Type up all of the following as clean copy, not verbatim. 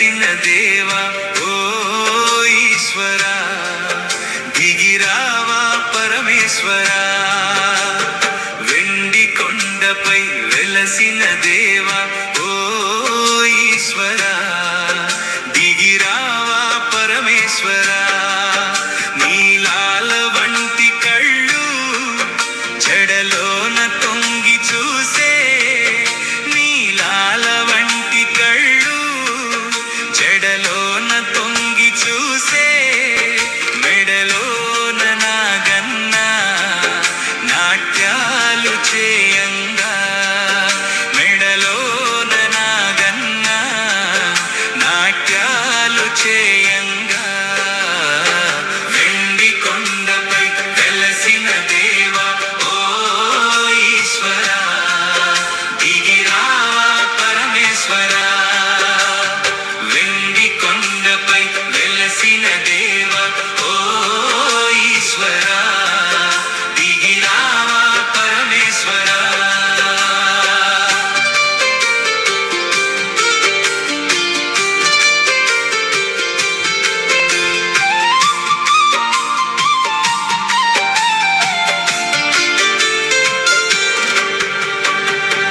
వెలసిన దేవా ఓ ఈశ్వరా, దిగిరావా పరమేశ్వరా. వెండి కొండపై వెలసిన దేవా ఓ ఈశ్వరా, దిగిరావా పరమేశ్వరా. నీలాల వంటి కళ్ళు జడలోన తొంగి చూసే, నీలాల వంటి కళ్ళు జడలోన తొంగి చూసే, మెడలోన నాగన్న నాట్యాలు చేయంగా, మెడలోన నాగన్న నాట్యాలు చేయంగా. వెండి కొండపై వెలసిన దేవా ఓ ఈశ్వరా, దిగిరావా పరమేశ్వరా. వెండి కొండపై వెలసిన దేవా ఓ ఈశ్వరా, దిగిరావా పరమేశ్వరా.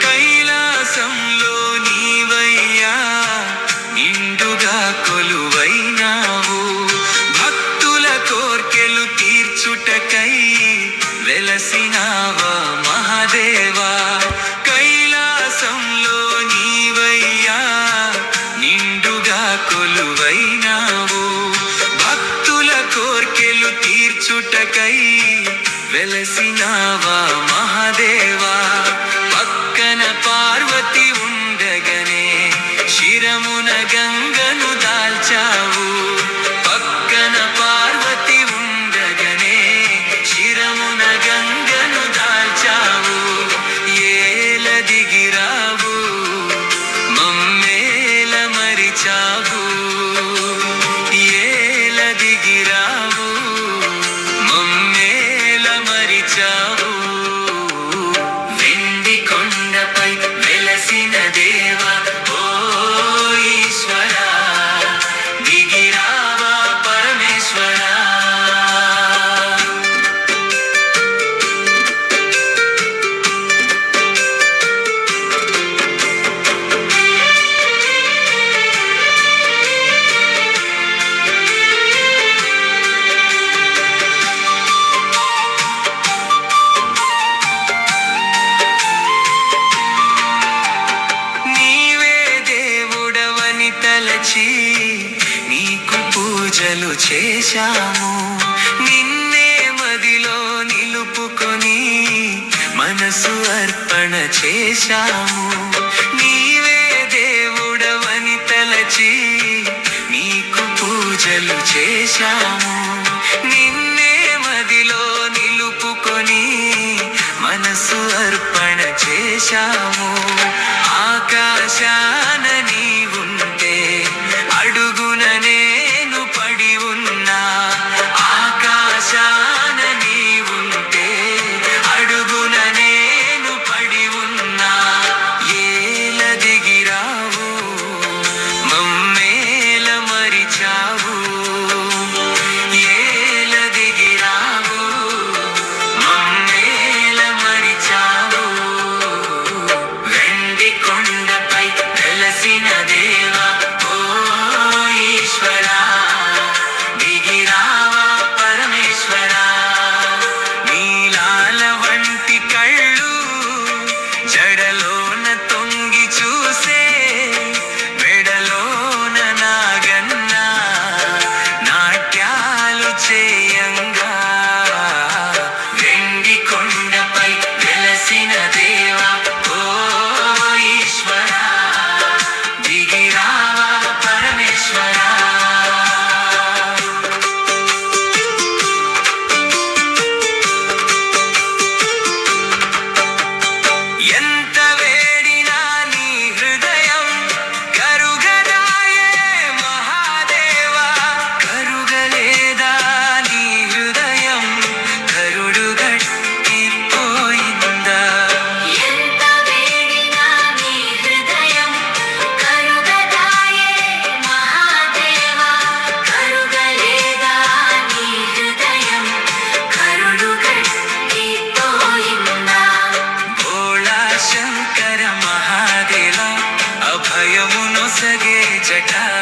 కైలాసంలో నీవయ్యా నిండుగా కొలువైనావు, భక్తుల కోర్కెలు తీర్చుటకై వెలసినావా మహాదేవా. కైలాసంలో నీవయ్యా నిండుగా కొలువైనావు, భక్తుల కోర్కెలు తీర్చుటకై వెలసినావా మహాదేవా. పక్కన పార్వతి ఉండగనే శిరమున గంగను దాల్చావు, పక్కన పార్వతి ఉండగనే శిరమున గంగను దాల్చావు. ఏల దిగిరావు మమ్మేల మరిచావు, ఏల దిగిరావు మమ్మేల మరిచావు. వెండి కొండపై వెలసిన దేవా ఓ ఈశ్వరా, దిగిరావా పరమేశ్వరా. నీవే దేవుడవని తలచి నీకు పూజలు చేశాము, నిన్నే మదిలో నిలుపుకొని మనసు అర్పణ చేశాము. నీవే దేవుడవని తలచి నీకు పూజలు చేశాము, నిన్నే మదిలో నిలుపుకొని మనసు అర్పణ చేశాము. ఆకాశాన నీవుంటే అడుగున నేను పడి ఉన్నా, ఆకాశాన నీవుంటే అడుగున నేను పడి ఉన్నా. ఏల దిగిరావు మమ్మేల మరిచావు, ఏల దిగిరావు మమ్మేల మరిచావు. వెండి కొండపై వెలసిన ఎదురట